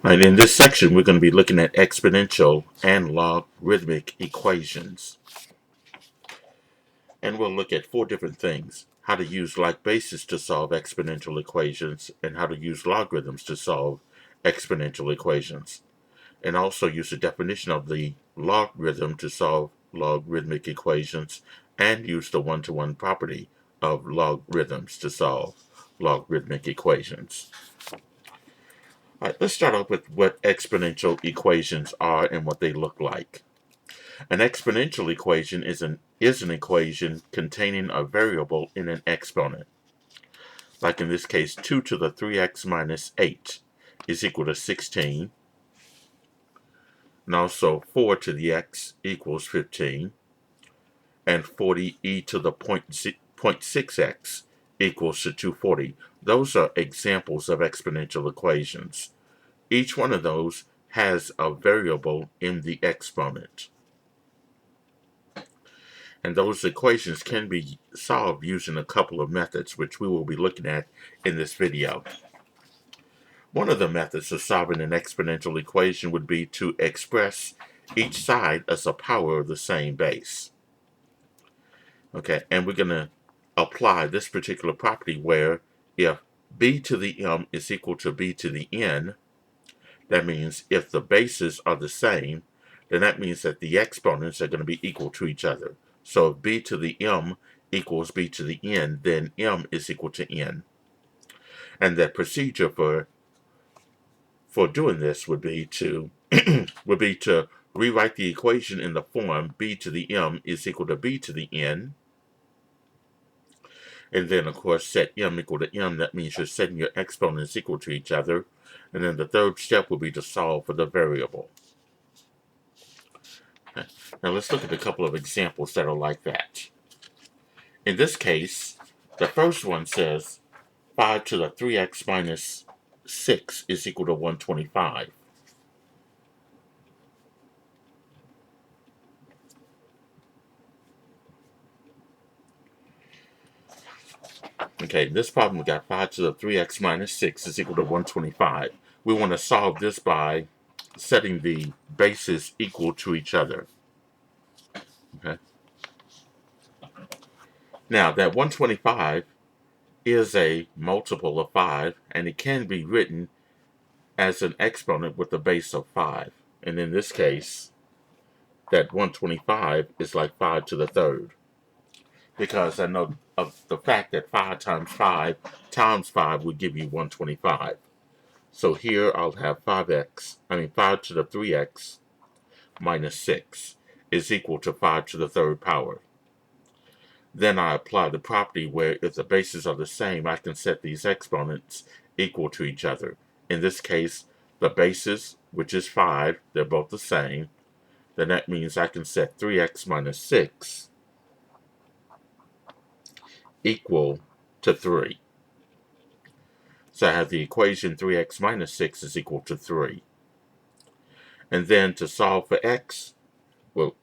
Right, in this section, we're going to be looking at exponential and logarithmic equations. And we'll look at 4 different things: how to use like basis to solve exponential equations, and how to use logarithms to solve exponential equations. And also use the definition of the logarithm to solve logarithmic equations, and use the one-to-one property of logarithms to solve logarithmic equations. All right, let's start off with what exponential equations are and what they look like. An exponential equation is an equation containing a variable in an exponent. Like in this case, 2 to the 3x minus 8 is equal to 16. And also 4 to the x equals 15. And 40e to the 0.6x equals to 240. Those are examples of exponential equations. Each one of those has a variable in the exponent. And those equations can be solved using a couple of methods, which we will be looking at in this video. One of the methods of solving an exponential equation would be to express each side as a power of the same base. Okay, and we're going to apply this particular property where if b to the m is equal to b to the n, that means if the bases are the same, then that means that the exponents are going to be equal to each other. So if b to the m equals b to the n, then m is equal to n. And the procedure for doing this would be to rewrite the equation in the form b to the m is equal to b to the n. And then, of course, set m equal to m. That means you're setting your exponents equal to each other. And then the third step will be to solve for the variable. Okay. Now let's look at a couple of examples that are like that. In this case, the first one says 5 to the 3x minus 6 is equal to 125. Okay, this problem we got 5 to the 3x minus 6 is equal to 125. We want to solve this by setting the bases equal to each other. Okay. Now that 125 is a multiple of 5, and it can be written as an exponent with a base of 5. And in this case, that 125 is like 5 to the third. Because I know of the fact that 5 times 5 would give you 125. So here I'll have 5 to the 3x minus 6 is equal to 5 to the third power. Then I apply the property where if the bases are the same, I can set these exponents equal to each other. In this case, the bases, which is 5, they're both the same. Then that means I can set 3x minus 6 equal to 3. So I have the equation 3x minus 6 is equal to 3. And then to solve for x, we'll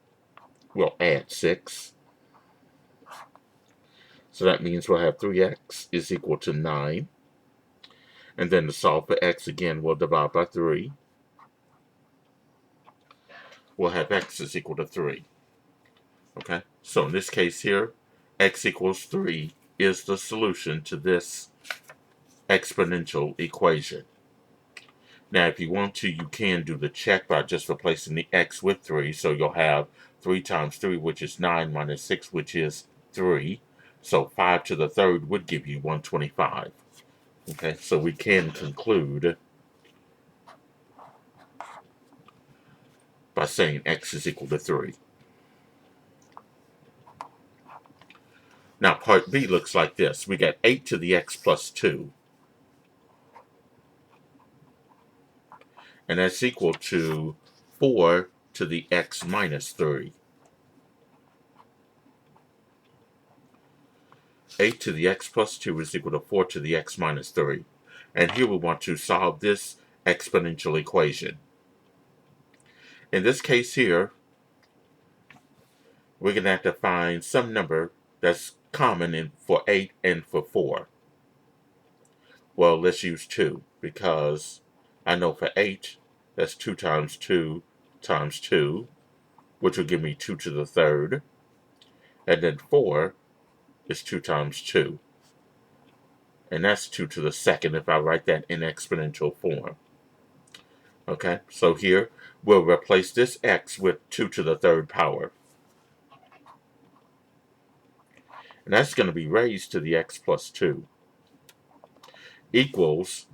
add 6. So that means we'll have 3x is equal to 9. And then to solve for x again, we'll divide by 3. We'll have x is equal to 3. Okay, so in this case here, x equals 3 is the solution to this exponential equation. Now, if you want to, you can do the check by just replacing the x with 3. So you'll have 3 times 3, which is 9, minus 6, which is 3. So 5 to the third would give you 125. Okay, so we can conclude by saying x is equal to 3. Now, part B looks like this. We got 8 to the x plus 2. And that's equal to 4 to the x minus 3. 8 to the x plus 2 is equal to 4 to the x minus 3. And here we want to solve this exponential equation. In this case here, we're going to have to find some number that's common for 8 and for 4. Well, let's use 2 because I know for 8, that's 2 times 2 times 2, which will give me 2 to the third. And then 4 is 2 times 2. And that's 2 to the second if I write that in exponential form. Okay, so here we'll replace this x with 2 to the third power. And that's going to be raised to the x plus 2 equals,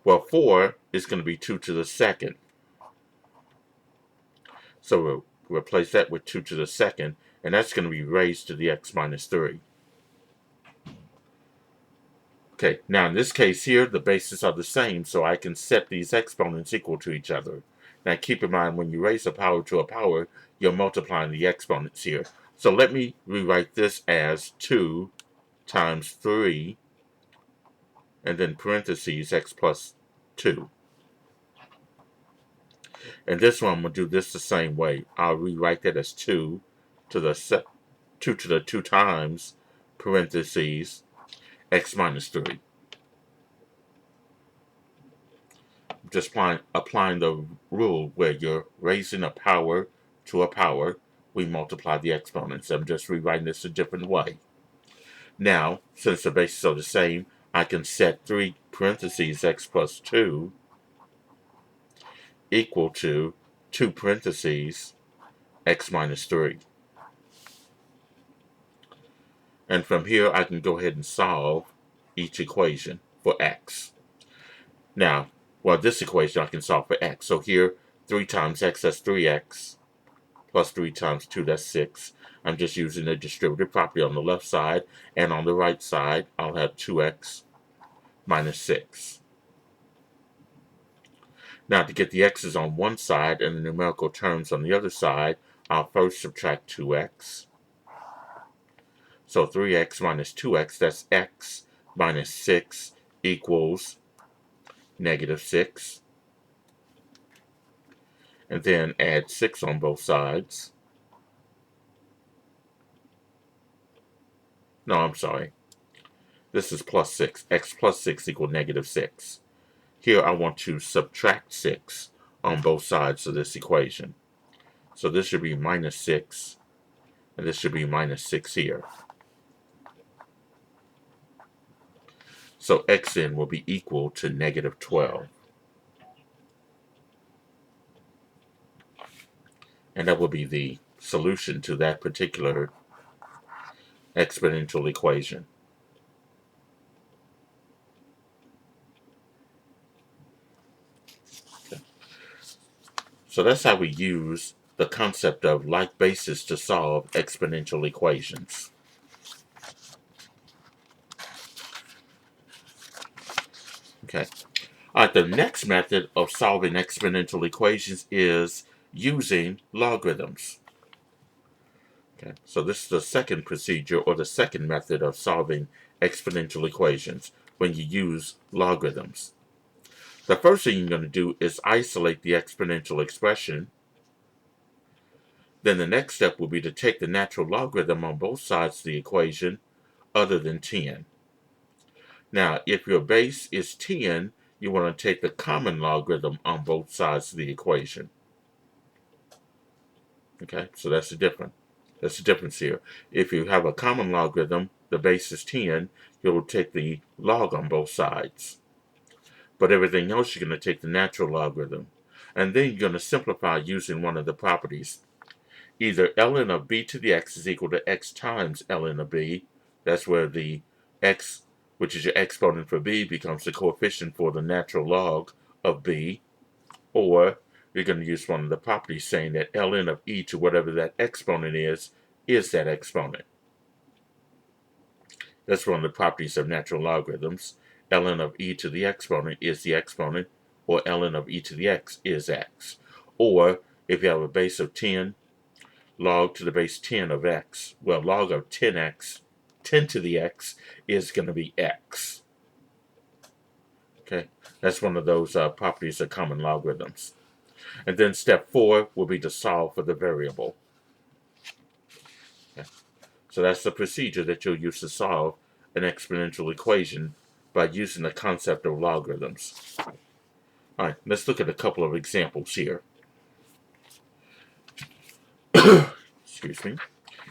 well, 4 is going to be 2 to the second. So we'll replace that with 2 to the second, and that's going to be raised to the x minus 3. Okay, now in this case here, the bases are the same, so I can set these exponents equal to each other. Now keep in mind, when you raise a power to a power, you're multiplying the exponents here. So let me rewrite this as 2 times 3, and then parentheses x plus 2. And this one, I'm going to do this the same way. I'll rewrite that as 2 to the 2 times parentheses x minus 3. Just applying the rule where you're raising a power to a power, we multiply the exponents. I'm just rewriting this a different way. Now, since the bases are the same, I can set 3 parentheses x plus 2 equal to 2 parentheses x minus 3. And from here, I can go ahead and solve each equation for x. Now, well, this equation I can solve for x. So here, 3 times x, that's 3x, plus 3 times 2, that's 6. I'm just using the distributive property on the left side, and on the right side, I'll have 2x minus 6. Now, to get the x's on one side and the numerical terms on the other side, I'll first subtract 2x. So 3x minus 2x, that's x minus 6 equals negative 6. And then add 6 on both sides. No, I'm sorry. This is plus 6. X plus 6 equals negative 6. Here I want to subtract 6 on both sides of this equation. So this should be minus 6, and this should be minus 6 here. So xn will be equal to negative 12. And that will be the solution to that particular exponential equation. Okay. So that's how we use the concept of like basis to solve exponential equations. Okay. All right, the next method of solving exponential equations is using logarithms. Okay, so this is the second procedure or the second method of solving exponential equations when you use logarithms. The first thing you're going to do is isolate the exponential expression. Then the next step will be to take the natural logarithm on both sides of the equation other than 10. Now, if your base is 10, you want to take the common logarithm on both sides of the equation. Okay, so that's the difference. That's the difference here. If you have a common logarithm, the base is 10, you'll take the log on both sides. But everything else, you're going to take the natural logarithm. And then you're going to simplify using one of the properties. Either ln of b to the x is equal to x times ln of b. That's where the x, which is your exponent for b, becomes the coefficient for the natural log of b. Or you're going to use one of the properties saying that ln of e to whatever that exponent is that exponent. That's one of the properties of natural logarithms. Ln of e to the exponent is the exponent, or ln of e to the x is x. Or if you have a base of 10, log to the base 10 of x. Well, log of 10x, 10 to the x, is going to be x. Okay, that's one of those properties of common logarithms. And then step 4 will be to solve for the variable. Okay. So that's the procedure that you'll use to solve an exponential equation by using the concept of logarithms. All right, let's look at a couple of examples here. Excuse me.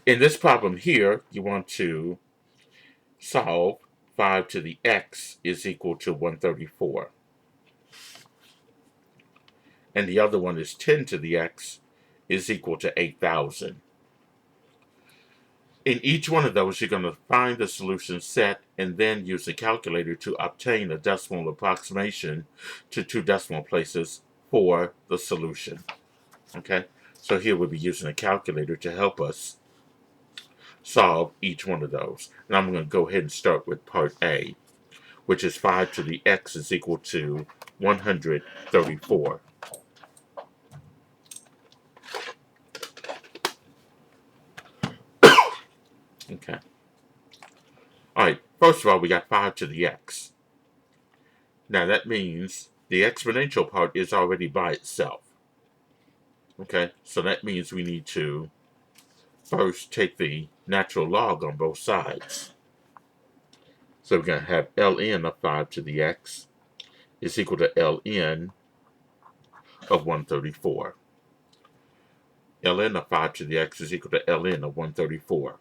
In this problem here, you want to solve 5 to the x is equal to 134. And the other one is 10 to the x is equal to 8,000. In each one of those, you're going to find the solution set and then use a calculator to obtain a decimal approximation to 2 decimal places for the solution. Okay, so here we'll be using a calculator to help us solve each one of those. And I'm going to go ahead and start with part A, which is 5 to the x is equal to 134. Okay. All right, first of all, we got 5 to the x. Now that means the exponential part is already by itself. Okay, so that means we need to first take the natural log on both sides. So we're going to have ln of 5 to the x is equal to ln of 134. ln of 5 to the x is equal to ln of 134.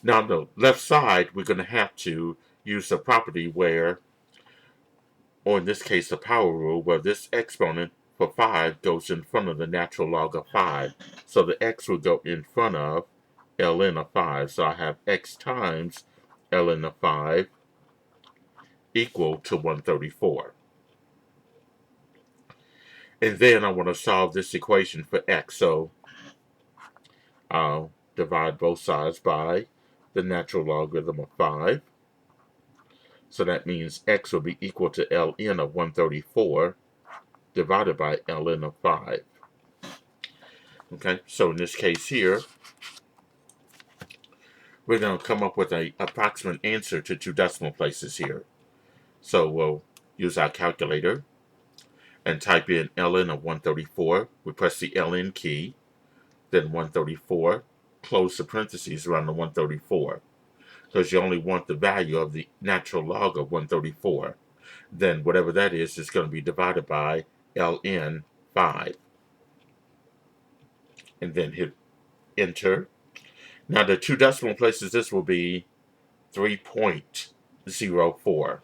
Now on the left side, we're going to have to use the property where, or in this case the power rule, where this exponent for 5 goes in front of the natural log of 5. So the x will go in front of ln of 5. So I have x times ln of 5 equal to 134. And then I want to solve this equation for x. So I'll divide both sides by the natural logarithm of 5. So that means x will be equal to ln of 134 divided by ln of 5. Okay, so in this case here, we're going to come up with an approximate answer to 2 decimal places here. So we'll use our calculator and type in ln of 134. We press the ln key, then 134, close the parentheses around the 134, because you only want the value of the natural log of 134. Then whatever that is going to be divided by ln 5. And then hit enter. Now the 2 decimal places, this will be 3.04.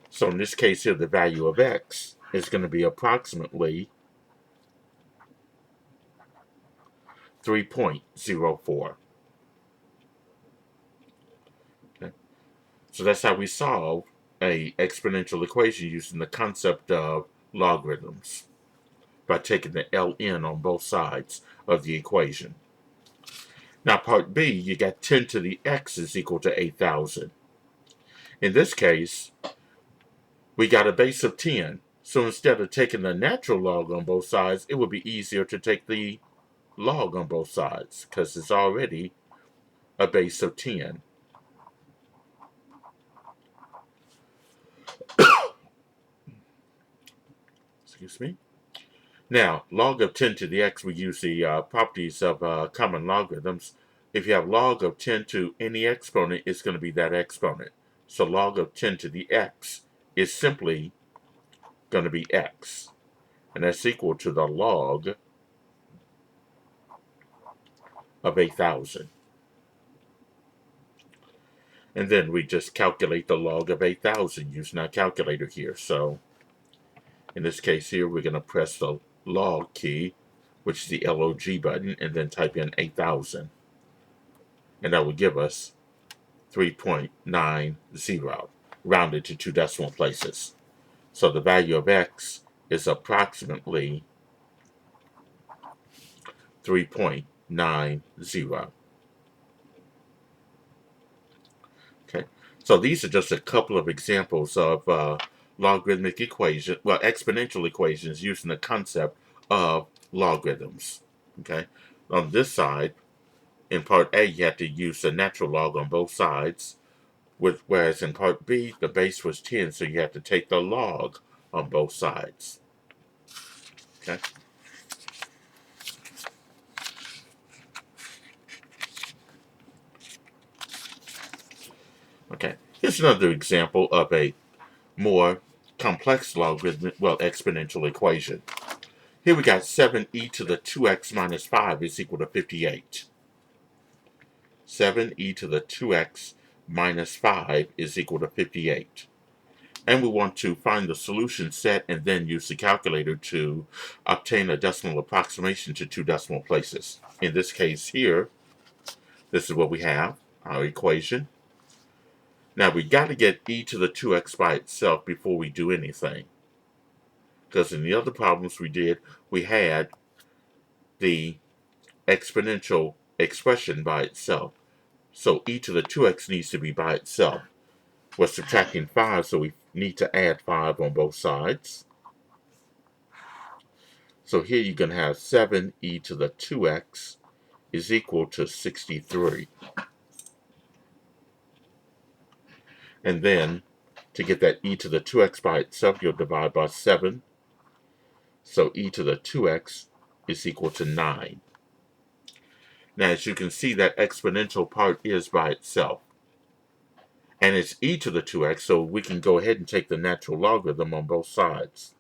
So in this case here, the value of x is going to be approximately 3.04. Okay. So that's how we solve a exponential equation using the concept of logarithms, by taking the ln on both sides of the equation. Now part B, you got 10 to the x is equal to 8,000. In this case, we got a base of 10. So instead of taking the natural log on both sides, it would be easier to take the log on both sides because it's already a base of 10. Excuse me. Now, log of 10 to the x, we use the properties of common logarithms. If you have log of 10 to any exponent, it's going to be that exponent. So log of 10 to the x is simply going to be x. And that's equal to the log of 8,000. And then we just calculate the log of 8,000 using our calculator here. So in this case here, we're going to press the log key, which is the log button, and then type in 8,000. And that will give us 3.90, rounded to 2 decimal places. So the value of x is approximately 3.90. Okay, so these are just a couple of examples of logarithmic equations, well, exponential equations using the concept of logarithms. Okay, on this side, in part A, you have to use the natural log on both sides, whereas in part B, the base was 10, so you have to take the log on both sides. Okay. Okay, here's another example of a more complex logarithmic, exponential equation. Here we got 7e to the 2x minus 5 is equal to 58. 7e to the 2x minus 5 is equal to 58. And we want to find the solution set and then use the calculator to obtain a decimal approximation to 2 decimal places. In this case here, this is what we have, our equation. Now we got to get e to the 2x by itself before we do anything. Because in the other problems we did, we had the exponential expression by itself. So e to the 2x needs to be by itself. We're subtracting 5, so we need to add 5 on both sides. So here you're going to have 7e to the 2x is equal to 63. And then, to get that e to the 2x by itself, you'll divide by 7. So e to the 2x is equal to 9. Now, as you can see, that exponential part is by itself. And it's e to the 2x, so we can go ahead and take the natural logarithm on both sides.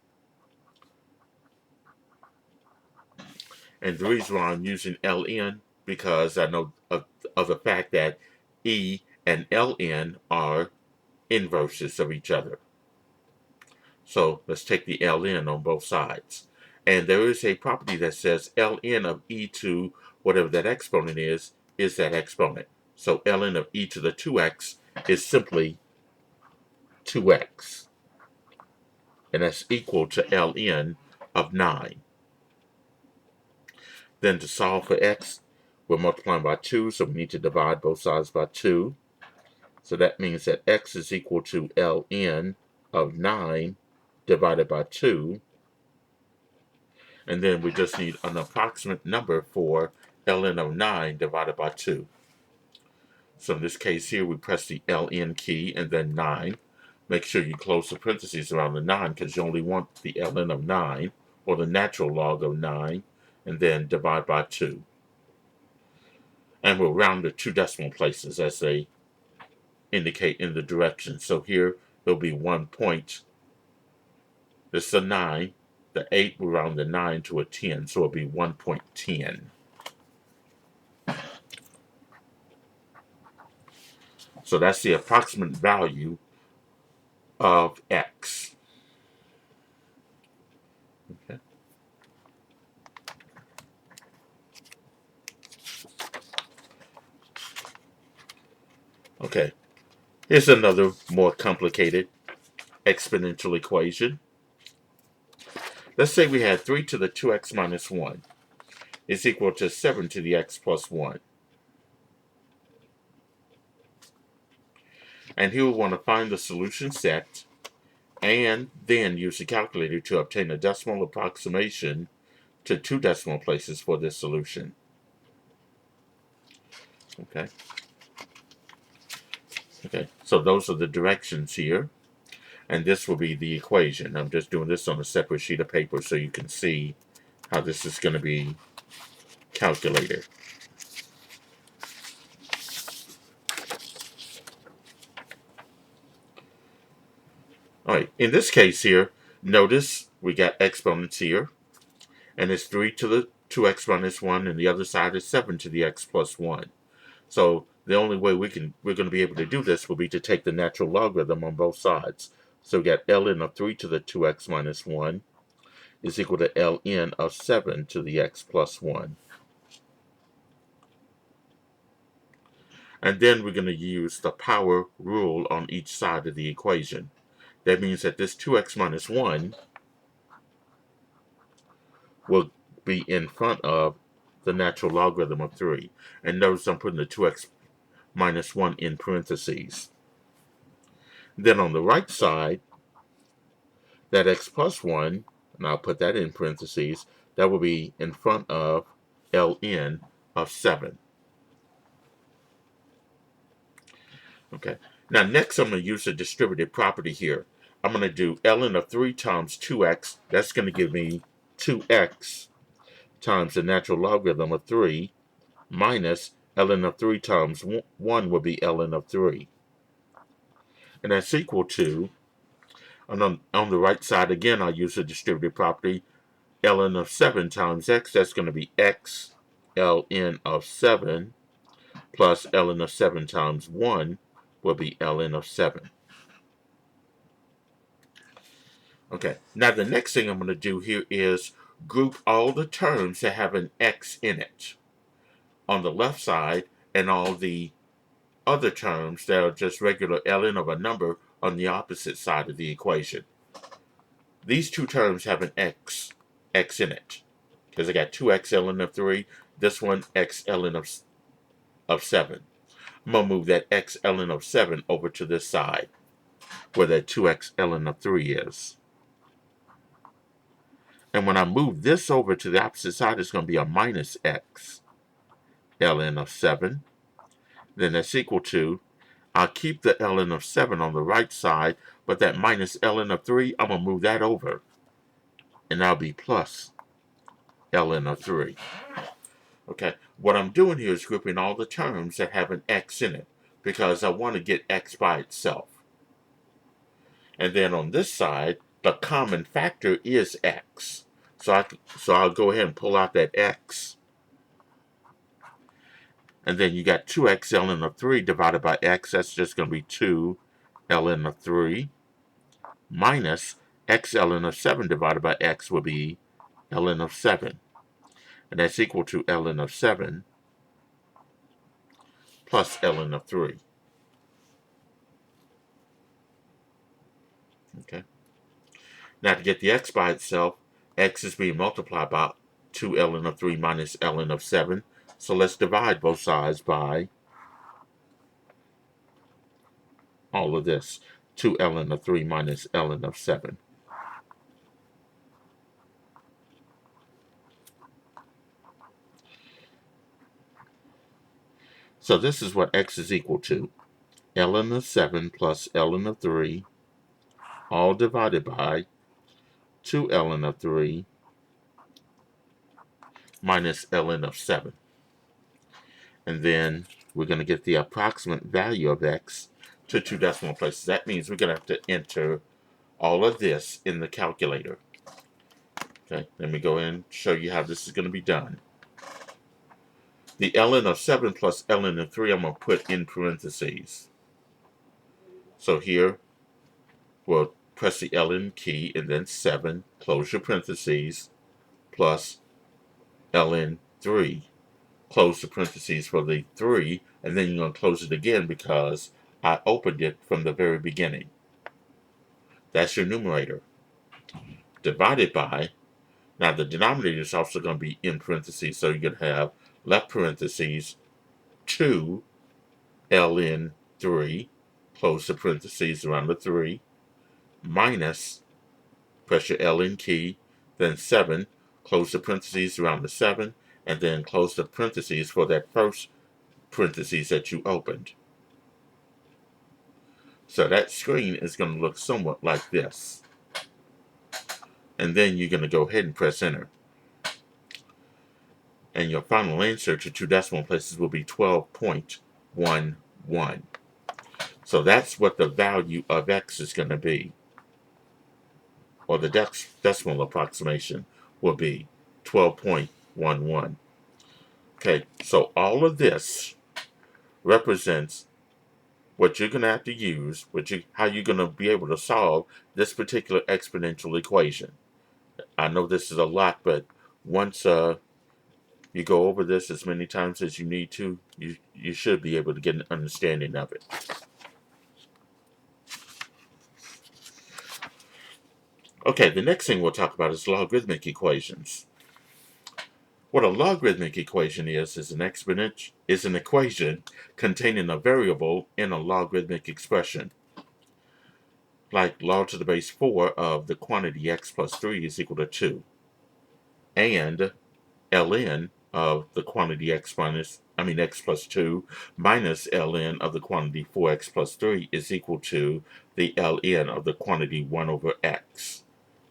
And the reason why I'm using ln, because I know of the fact that e and ln are inverses of each other. So let's take the ln on both sides. And there is a property that says ln of e to whatever that exponent is that exponent. So ln of e to the 2x is simply 2x. And that's equal to ln of 9. Then to solve for x, we're multiplying by 2, so we need to divide both sides by 2. So that means that x is equal to ln of 9 divided by 2. And then we just need an approximate number for ln of 9 divided by 2. So in this case here, we press the ln key and then 9. Make sure you close the parentheses around the 9 because you only want the ln of 9, or the natural log of 9, and then divide by 2. And we'll round to 2 decimal places as they indicate in the direction. So here there'll be 1 point. This is a 9. The 8 will round the 9 to a 10, so it'll be 1.10. So that's the approximate value of x. Okay. Okay. Here's another more complicated exponential equation. Let's say we had 3 to the 2x minus 1 is equal to 7 to the x plus 1. And here we want to find the solution set and then use the calculator to obtain a decimal approximation to 2 decimal places for this solution. Okay. Okay, so those are the directions here. And this will be the equation. I'm just doing this on a separate sheet of paper so you can see how this is going to be calculated. All right, in this case here, notice we got exponents here. And it's 3 to the 2x minus 1, and the other side is 7 to the x plus 1. So the only way we're going to be able to do this will be to take the natural logarithm on both sides. So we got ln of 3 to the 2x minus 1 is equal to ln of 7 to the x plus 1. And then we're going to use the power rule on each side of the equation. That means that this 2x minus 1 will be in front of the natural logarithm of 3. And notice I'm putting the 2x minus 1 in parentheses. Then on the right side, that x plus 1, and I'll put that in parentheses, that will be in front of ln of 7. Okay. Now next I'm going to use a distributive property here. I'm going to do ln of 3 times 2x. That's going to give me 2x times the natural logarithm of 3 minus ln of 3 times 1 will be ln of 3. And that's equal to on the right side again, I'll use the distributive property ln of 7 times x. That's going to be x ln of 7 plus ln of 7 times 1 will be ln of 7. Okay, now the next thing I'm going to do here is group all the terms that have an x in it on the left side and all the other terms that are just regular ln of a number on the opposite side of the equation. These two terms have an x in it because I got 2x ln of 3, this one x ln of 7. I'm going to move that x ln of 7 over to this side where that 2x ln of 3 is. And when I move this over to the opposite side, it's going to be a minus x ln of 7. Then that's equal to, I'll keep the ln of 7 on the right side, but that minus ln of 3, I'm going to move that over. And that'll be plus ln of 3. Okay, what I'm doing here is grouping all the terms that have an x in it because I want to get x by itself. And then on this side, the common factor is x. So I'll go ahead and pull out that x. And then you got 2x ln of 3 divided by x. That's just going to be 2 ln of 3 minus x ln of 7 divided by x will be ln of 7. And that's equal to ln of 7 plus ln of 3. Okay. Now to get the x by itself, x is being multiplied by 2 ln of 3 minus ln of 7. So let's divide both sides by all of this. 2 ln of 3 minus ln of 7. So this is what x is equal to. Ln of 7 plus ln of 3, all divided by 2 ln of 3 minus ln of 7. And then we're going to get the approximate value of x to 2 decimal places. That means we're going to have to enter all of this in the calculator. Okay, let me go ahead and show you how this is going to be done. The ln of 7 plus ln of 3 I'm going to put in parentheses. So here, we'll press the ln key and then 7, close your parentheses, plus ln 3. Close the parentheses for the 3, and then you're going to close it again because I opened it from the very beginning. That's your numerator. Divided by, now the denominator is also going to be in parentheses, so you're going to have left parentheses 2 ln 3, close the parentheses around the 3, minus, press your ln key, then 7, close the parentheses around the 7, and then close the parentheses for that first parentheses that you opened. So that screen is going to look somewhat like this. And then you're going to go ahead and press enter. And your final answer to 2 decimal places will be 12.11. So that's what the value of x is going to be. Or the decimal approximation will be 12.11. Okay, so all of this represents what you're going to have to use, how you're going to be able to solve this particular exponential equation. I know this is a lot, but once you go over this as many times as you need to, you should be able to get an understanding of it. Okay, the next thing we'll talk about is logarithmic equations. What a logarithmic equation is an equation containing a variable in a logarithmic expression. Like log to the base 4 of the quantity x plus 3 is equal to 2. And ln of the quantity x plus 2 minus ln of the quantity 4x plus 3 is equal to the ln of the quantity 1 over x.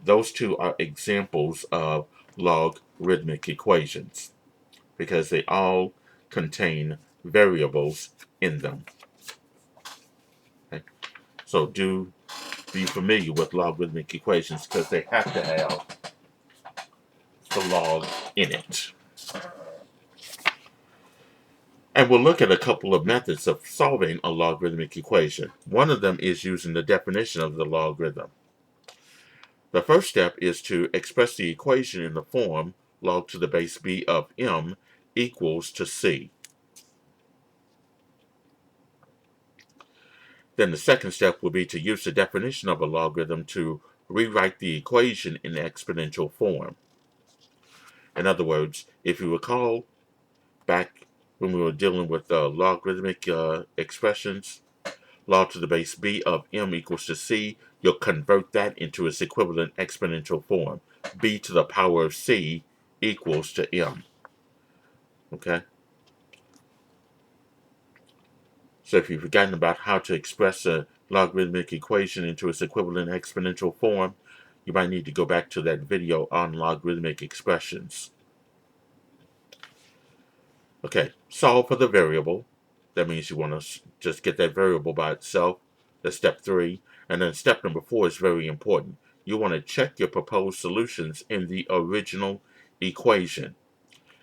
Those two are examples of logarithmic equations because they all contain variables in them. Okay. So do be familiar with logarithmic equations because they have to have the log in it. And we'll look at a couple of methods of solving a logarithmic equation. One of them is using the definition of the logarithm. The first step is to express the equation in the form log to the base b of m equals to c. Then the second step will be to use the definition of a logarithm to rewrite the equation in exponential form. In other words, if you recall back when we were dealing with logarithmic expressions, log to the base b of m equals to c, you'll convert that into its equivalent exponential form. B to the power of c equals to m. Okay? So if you've forgotten about how to express a logarithmic equation into its equivalent exponential form, you might need to go back to that video on logarithmic expressions. Okay, solve for the variable. That means you want to just get that variable by itself. That's step 3. And then step number 4 is very important. You want to check your proposed solutions in the original equation.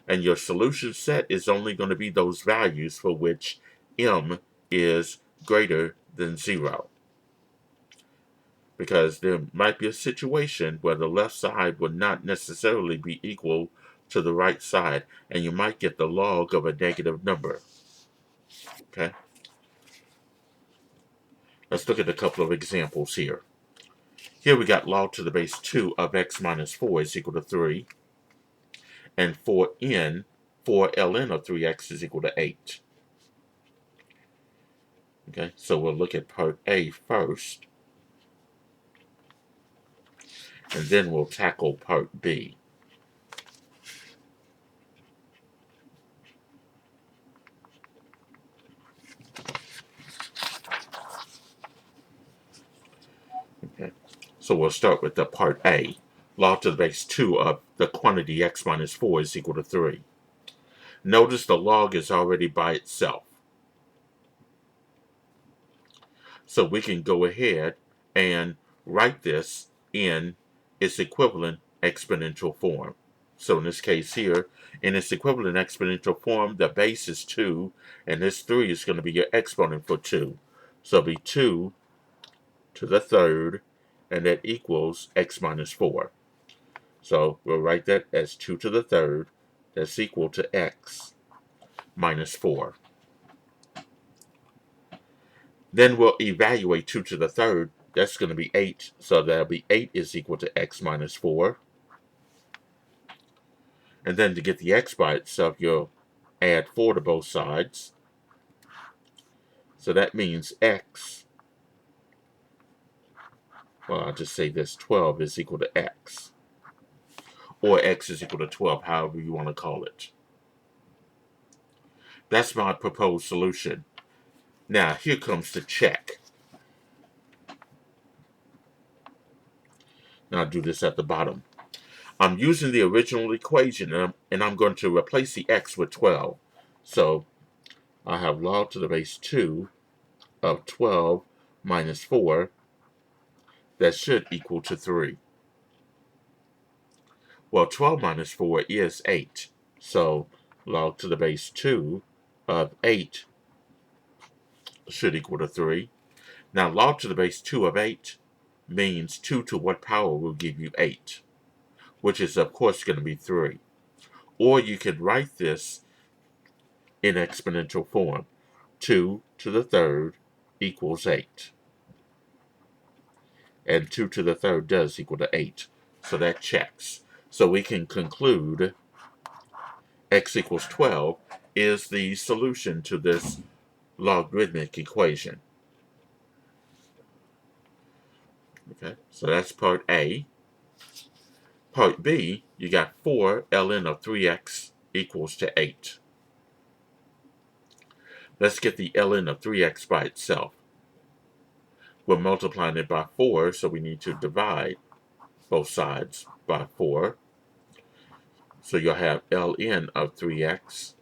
And your solution set is only going to be those values for which m is greater than 0. Because there might be a situation where the left side would not necessarily be equal to the right side, and you might get the log of a negative number. Okay? Let's look at a couple of examples here. Here we got log to the base 2 of x minus 4 is equal to 3, and for ln of 3x is equal to 8. Okay, so we'll look at part A first, and then we'll tackle part B. Okay, so we'll start with the part A. Log to the base 2 of the quantity x minus 4 is equal to 3. Notice the log is already by itself. So we can go ahead and write this in its equivalent exponential form. So in this case here, in its equivalent exponential form, the base is 2, and this 3 is going to be your exponent for 2. So it'll be 2 to the third, and that equals x minus 4. So we'll write that as 2 to the third. That's equal to x minus 4. Then we'll evaluate 2 to the third. That's going to be 8. So that'll be 8 is equal to x minus 4. And then to get the x by itself, you'll add 4 to both sides. So that means x, well, I'll just say this, 12 is equal to x. Or x is equal to 12, however you want to call it. That's my proposed solution. Now, here comes the check. Now, I'll do this at the bottom. I'm using the original equation, and I'm going to replace the x with 12. So, I have log to the base 2 of 12 minus 4. That should equal to 3. Well, 12 minus 4 is 8. So, log to the base 2 of 8 should equal to 3. Now, log to the base 2 of 8 means 2 to what power will give you 8, which is, of course, going to be 3. Or you could write this in exponential form. 2 to the third equals 8. And 2 to the third does equal to 8. So that checks. So we can conclude x equals 12 is the solution to this logarithmic equation. Okay, so that's part A. Part B, you got 4 ln of 3x equals to 8. Let's get the ln of 3x by itself. We're multiplying it by 4, so we need to divide both sides by 4. So you'll have ln of 3x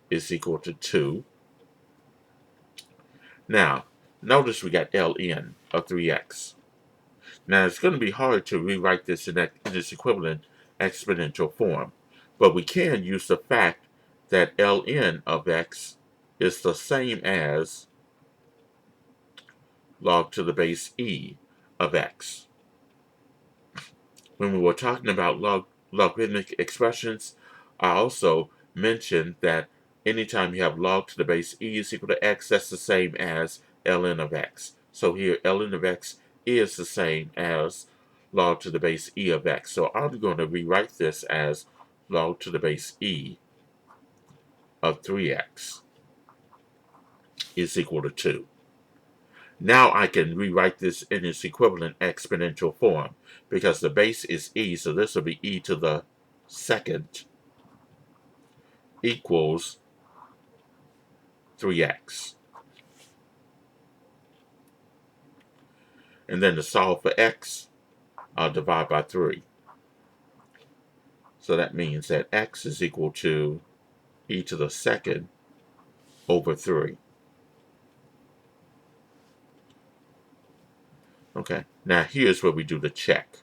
is equal to 2. Now, notice we got ln of 3x. Now, it's going to be hard to rewrite this in this equivalent exponential form, but we can use the fact that ln of x is the same as log to the base e of x. When we were talking about logarithmic expressions, I also mentioned that anytime you have log to the base e is equal to x, that's the same as ln of x. So here, ln of x is the same as log to the base e of x. So I'm going to rewrite this as log to the base e of 3x is equal to 2. Now I can rewrite this in its equivalent exponential form because the base is e, so this will be e to the second equals 3x. And then to solve for x, I'll divide by 3. So that means that x is equal to e to the second over 3. Okay, now here's where we do the check.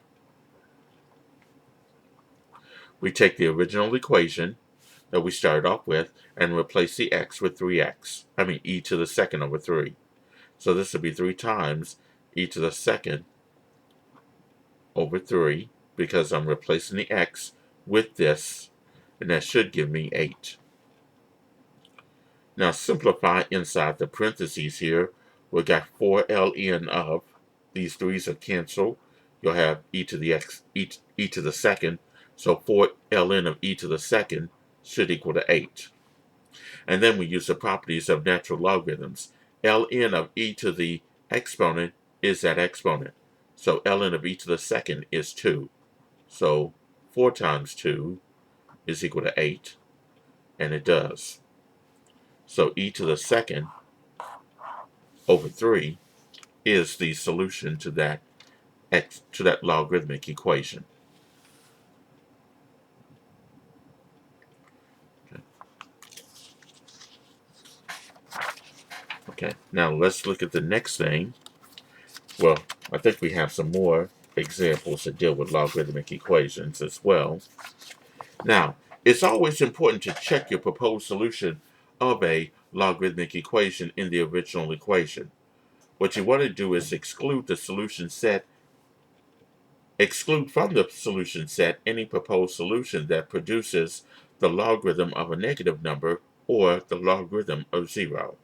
We take the original equation that we started off with and replace the x with 3x. I mean e to the second over 3. So this would be 3 times e to the second over 3 because I'm replacing the x with this, and that should give me 8. Now simplify inside the parentheses here. We got 4 ln of, these 3's are canceled. You'll have e to the x, e to the second. So 4 ln of e to the second should equal to 8. And then we use the properties of natural logarithms. Ln of e to the exponent is that exponent. So ln of e to the second is 2. So 4 times 2 is equal to 8. And it does. So e to the second over 3 is the solution to that logarithmic equation. Okay, now let's look at the next thing. Well, I think we have some more examples that deal with logarithmic equations as well. Now, it's always important to check your proposed solution of a logarithmic equation in the original equation. What you want to do is exclude from the solution set any proposed solution that produces the logarithm of a negative number or the logarithm of 0.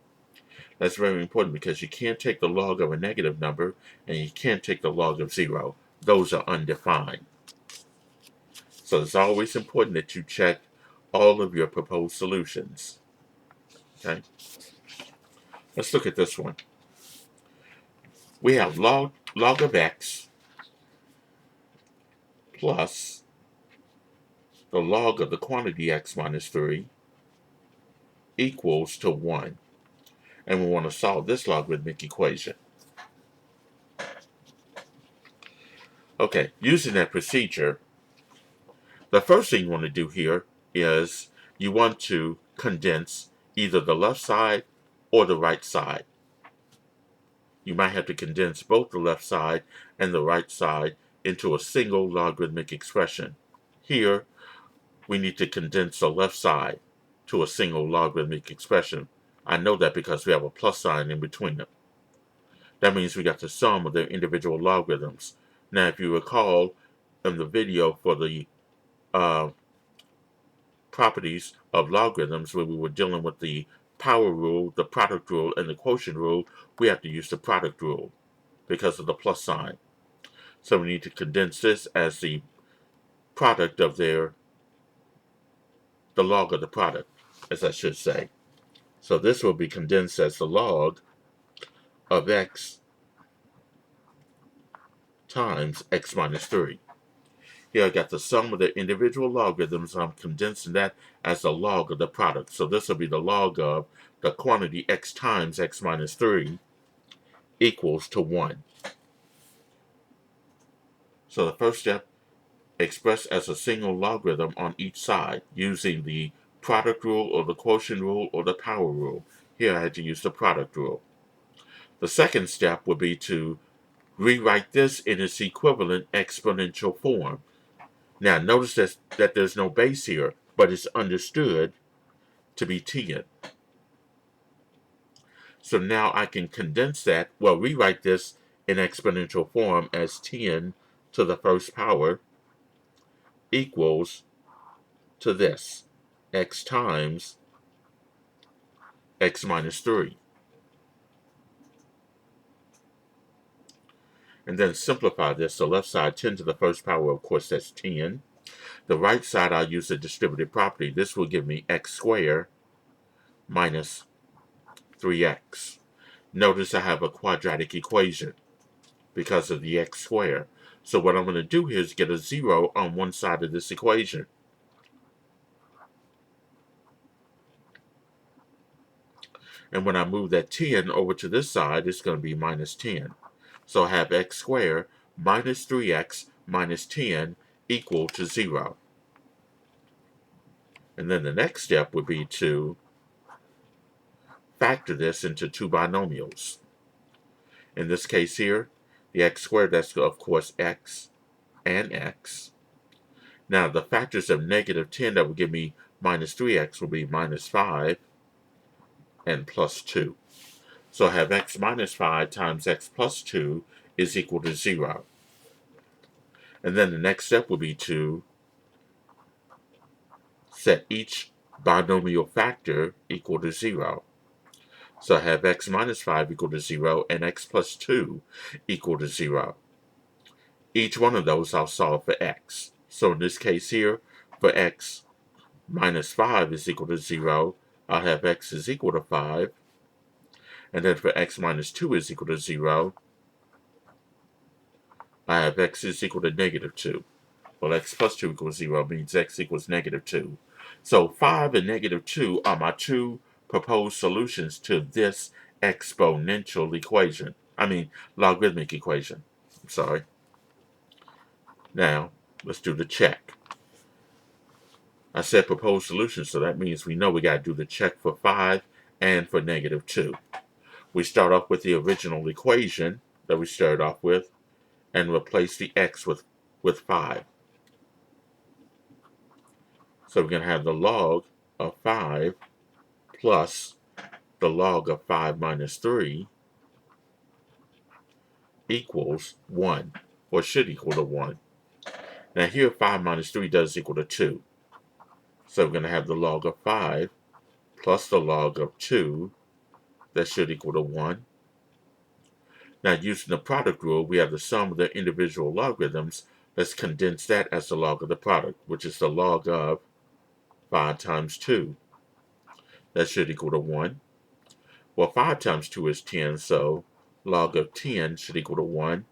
That's very important because you can't take the log of a negative number and you can't take the log of 0. Those are undefined. So it's always important that you check all of your proposed solutions. Okay? Let's look at this one. We have log of x plus the log of the quantity x minus 3 equals to 1. And we want to solve this logarithmic equation. Okay, using that procedure, the first thing you want to do here is you want to condense either the left side or the right side. You might have to condense both the left side and the right side into a single logarithmic expression. Here, we need to condense the left side to a single logarithmic expression. I know that because we have a plus sign in between them. That means we got the sum of their individual logarithms. Now, if you recall in the video for the properties of logarithms where we were dealing with the power rule, the product rule, and the quotient rule, we have to use the product rule because of the plus sign. So we need to condense this as the product of the log of the product, as I should say. So this will be condensed as the log of x times x minus 3. Here I got the sum of the individual logarithms. I'm condensing that as the log of the product. So this will be the log of the quantity x times x minus 3 equals to 1. So the first step, express as a single logarithm on each side using the product rule or the quotient rule or the power rule. Here I had to use the product rule. The second step would be to rewrite this in its equivalent exponential form. Now notice that there's no base here, but it's understood to be 10. So now I can condense that, well, rewrite this in exponential form as 10 to the first power equals to this, x times x minus 3. And then simplify this. The left side, 10 to the first power, of course, that's 10. The right side, I'll use the distributive property. This will give me x squared minus 3x. Notice I have a quadratic equation because of the x squared. So what I'm going to do here is get a 0 on one side of this equation. And when I move that 10 over to this side, it's going to be minus 10. So I have x squared minus 3x minus 10 equal to 0. And then the next step would be to factor this into two binomials. In this case here, the x squared, that's of course x and x. Now the factors of negative 10 that would give me minus 3x will be minus 5 and plus 2. So I have x minus 5 times x plus 2 is equal to 0. And then the next step will be to set each binomial factor equal to 0. So I have x minus 5 equal to 0 and x plus 2 equal to 0. Each one of those I'll solve for x. So in this case here, for x minus 5 is equal to 0, I'll have x is equal to 5. And then for x minus 2 is equal to 0, I have x is equal to negative 2. Well, x plus 2 equals 0 means x equals negative 2. So 5 and negative 2 are my two proposed solutions to this exponential equation. Logarithmic equation. I'm sorry. Now, let's do the check. I said proposed solutions, so that means we know we got to do the check for 5 and for negative 2. We start off with the original equation that we started off with and replace the x with 5. So we're going to have the log of 5 plus the log of 5 minus 3 equals 1, or should equal to 1. Now here 5 minus 3 does equal to 2. So we're going to have the log of 5 plus the log of 2, that should equal to 1. Now using the product rule, we have the sum of the individual logarithms. Let's condense that as the log of the product, which is the log of 5 times 2. That should equal to 1. Well, 5 times 2 is 10, so log of 10 should equal to 1.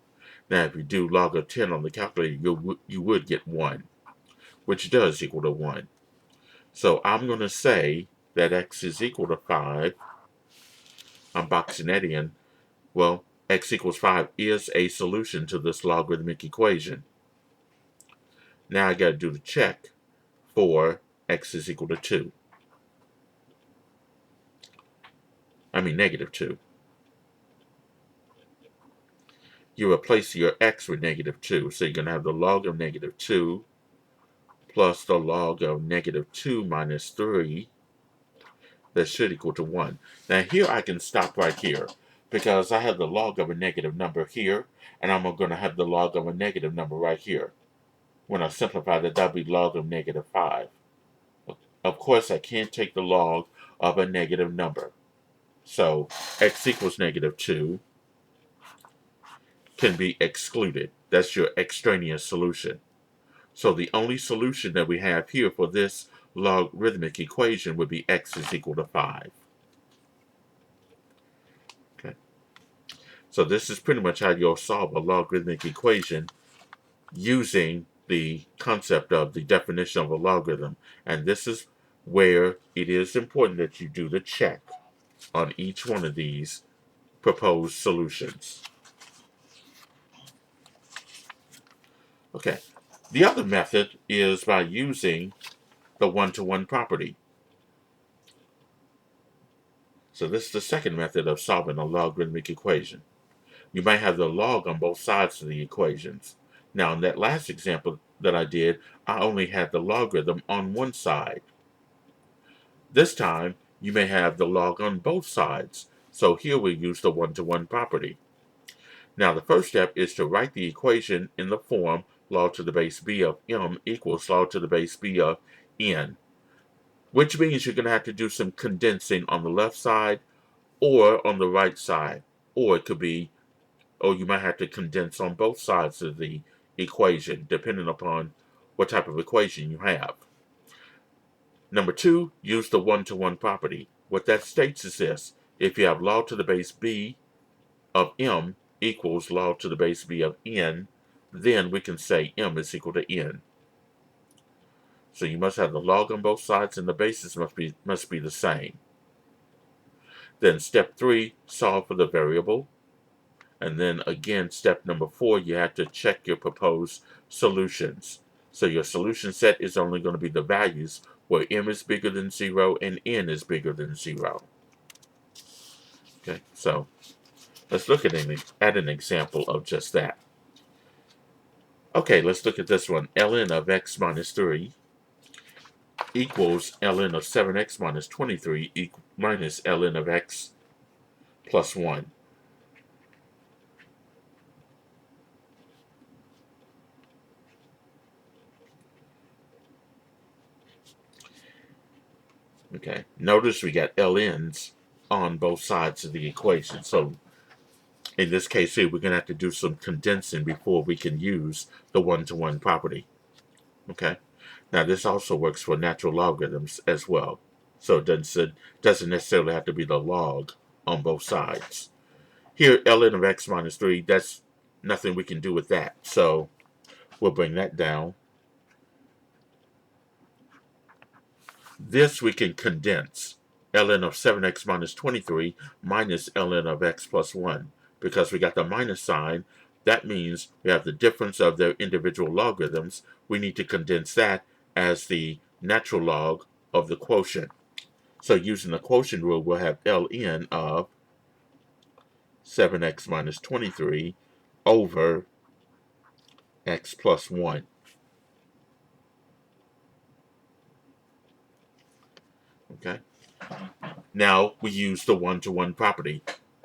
Now, if you do log of 10 on the calculator, you would get 1, which does equal to 1. So I'm going to say that x is equal to 5. I'm boxing that in. Well, x equals 5 is a solution to this logarithmic equation. Now I got to do the check for x is equal to 2. Negative 2. You replace your x with negative 2. So you're going to have the log of negative 2 plus the log of negative 2 minus 3. That should equal to 1. Now here I can stop right here because I have the log of a negative number here, and I'm going to have the log of a negative number right here. When I simplify that, that'll be log of negative 5. Of course, I can't take the log of a negative number. So x equals negative 2 can be excluded. That's your extraneous solution. So the only solution that we have here for this logarithmic equation would be x is equal to 5. Okay. So this is pretty much how you'll solve a logarithmic equation using the concept of the definition of a logarithm. And this is where it is important that you do the check on each one of these proposed solutions. Okay. The other method is by using the one-to-one property. So this is the second method of solving a logarithmic equation. you might have the log on both sides of the equations. Now, in that last example that I did, I only had the logarithm on one side. This time, you may have the log on both sides. So here we use the one-to-one property. Now, the first step is to write the equation in the form log to the base b of m equals log to the base b of n, which means you're going to have to do some condensing on the left side or on the right side, or it could be, or you might have to condense on both sides of the equation, depending upon what type of equation you have. Number two, use the one-to-one property. What that states is this: if you have log to the base b of m equals log to the base b of n, then we can say m is equal to n. So you must have the log on both sides and the bases must be the same. Then step 3, solve for the variable. And then again, step number 4, you have to check your proposed solutions. So your solution set is only going to be the values where m is bigger than 0 and n is bigger than 0. Okay, so let's look at an example of just that. Okay, let's look at this one. Ln of x minus 3 equals ln of 7x minus 23 minus ln of x plus 1. Okay, notice we got ln's on both sides of the equation. So in this case here, we're going to have to do some condensing before we can use the one-to-one property. Okay, now this also works for natural logarithms as well. So it doesn't necessarily have to be the log on both sides. Here, ln of x minus 3, that's nothing we can do with that. So we'll bring that down. This we can condense. Ln of 7x minus 23 minus ln of x plus 1. Because we got the minus sign, that means we have the difference of their individual logarithms. We need to condense that as the natural log of the quotient. So using the quotient rule, we'll have ln of 7x minus 23 over x plus 1. Okay. Now we use the one-to-one property.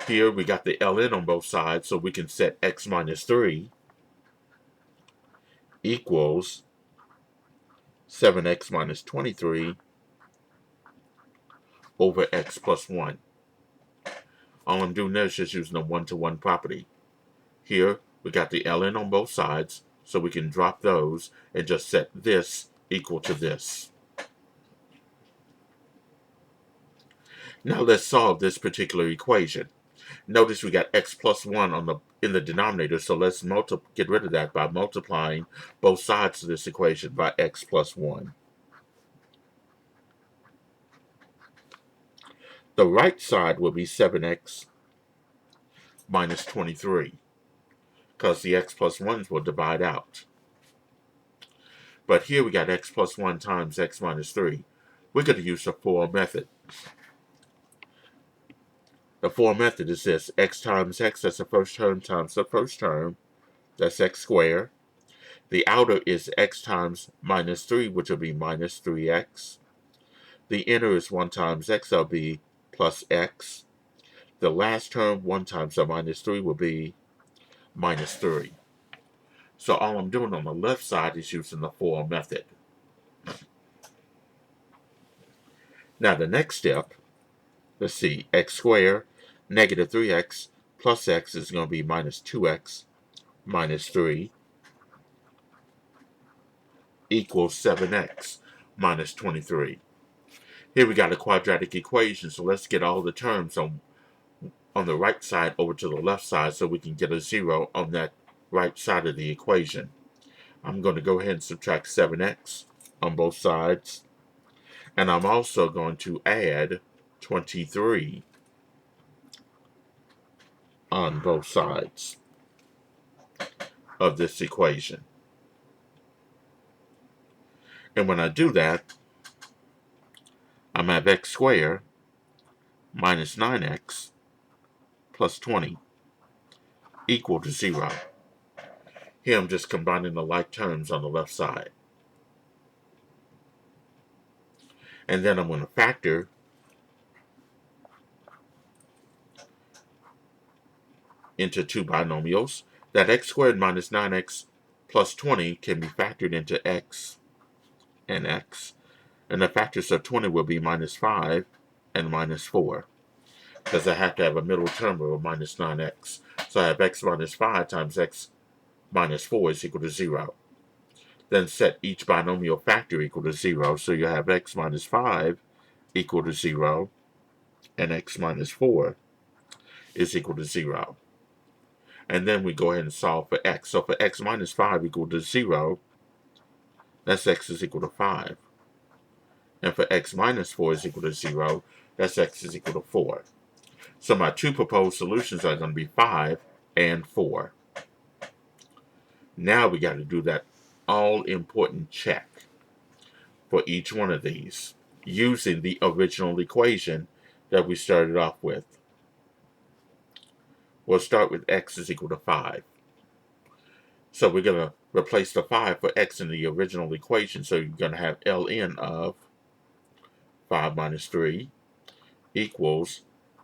Here we got the ln on both sides, so we can set x minus 3 equals 7x minus 23 over x plus 1. All I'm doing there is just using the one-to-one property. Here we got the ln on both sides, so we can drop those and just set this equal to this. Now let's solve this particular equation. Notice we got x plus 1 in the denominator, so let's get rid of that by multiplying both sides of this equation by x plus 1. The right side will be 7x minus 23, because the x plus 1s will divide out. But here we got x plus 1 times x minus 3. We're going to use the FOR method. The FOR method is this: x times x, that's the first term, times the first term, that's x squared. The outer is x times minus 3, which will be minus 3x. The inner is 1 times x, that'll be plus x. The last term, 1 times the minus 3, will be minus 3. So all I'm doing on the left side is using the FOR method. Now the next step, let's see, x squared, negative 3x plus x is going to be minus 2x minus 3 equals 7x minus 23. Here we got a quadratic equation, so let's get all the terms on the right side over to the left side so we can get a 0 on that right side of the equation. I'm going to go ahead and subtract 7x on both sides, and I'm also going to add 23 on both sides of this equation. And when I do that, I'm going to have x squared minus 9x plus 20 equal to 0. Here I'm just combining the like terms on the left side. And then I'm going to factor into two binomials. That x squared minus 9x plus 20 can be factored into x and x. And the factors of 20 will be minus 5 and minus 4. Because I have to have a middle term of minus 9x. So I have x minus 5 times x minus 4 is equal to 0. Then set each binomial factor equal to 0. So you have x minus 5 equal to 0 and x minus 4 is equal to 0. And then we go ahead and solve for x. So for x minus 5 equal to 0, that's x is equal to 5. And for x minus 4 is equal to 0, that's x is equal to 4. So my two proposed solutions are going to be 5 and 4. Now we got to do that all-important check for each one of these using the original equation that we started off with. We'll start with x is equal to 5. So we're going to replace the 5 for x in the original equation. So you're going to have ln of 5 minus 3 equals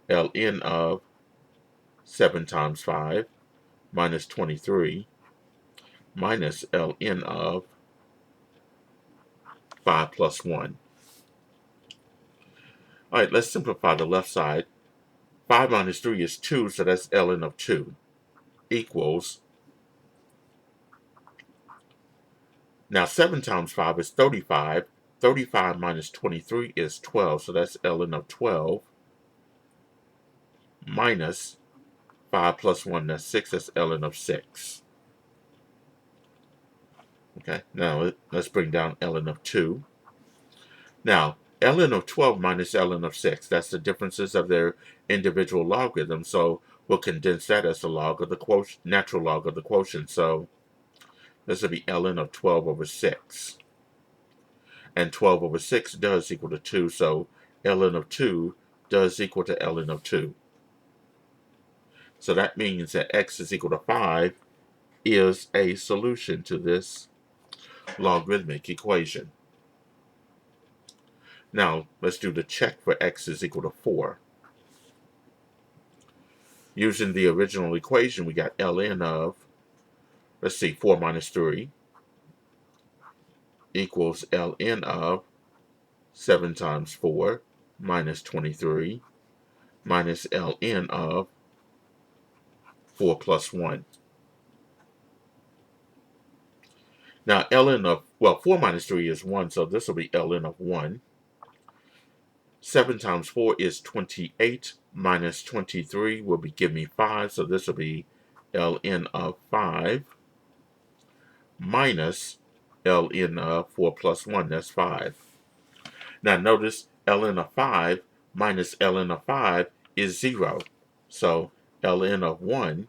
ln of 7 times 5 minus 23 minus ln of 5 plus 1. All right, let's simplify the left side. 5 minus 3 is 2, so that's ln of 2 equals, now 7 times 5 is 35. 35 minus 23 is 12, so that's ln of 12 minus 5 plus 1, that's 6, that's ln of 6. Okay, now let's bring down ln of 2. Now, ln of 12 minus ln of 6, that's the differences of their individual logarithms, so we'll condense that as the log of the quotient, natural log of the quotient. So this will be ln of 12 over 6. And 12 over 6 does equal to 2, so ln of 2 does equal to ln of 2. So that means that x is equal to 5 is a solution to this logarithmic equation. Now, let's do the check for x is equal to 4. Using the original equation, we got ln of, let's see, 4 minus 3 equals ln of 7 times 4 minus 23 minus ln of 4 plus 1. Now, ln of, well, 4 minus 3 is 1, so this will be ln of 1. 7 times 4 is 28 minus 23 will be give me 5, so this will be ln of 5 minus ln of 4 plus 1, that's 5. Now notice ln of 5 minus ln of 5 is 0. So ln of 1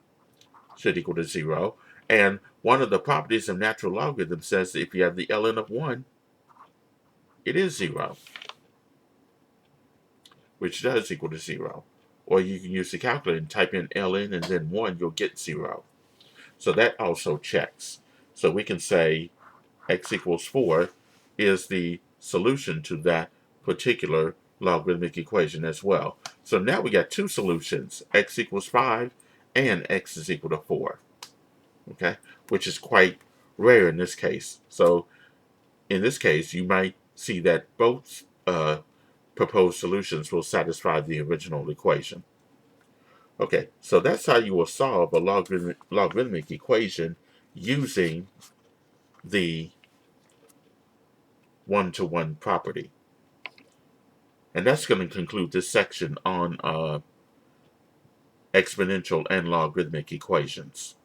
should equal to 0. And one of the properties of natural logarithm says that if you have the ln of 1, it is 0, which does equal to 0. Or you can use the calculator and type in ln and then 1, you'll get 0. So that also checks. So we can say x equals 4 is the solution to that particular logarithmic equation as well. So now we got two solutions, x equals 5 and x is equal to 4. Okay, which is quite rare in this case. So in this case, you might see that both proposed solutions will satisfy the original equation. Okay, so that's how you will solve a logarithmic equation using the one-to-one property. And that's going to conclude this section on exponential and logarithmic equations.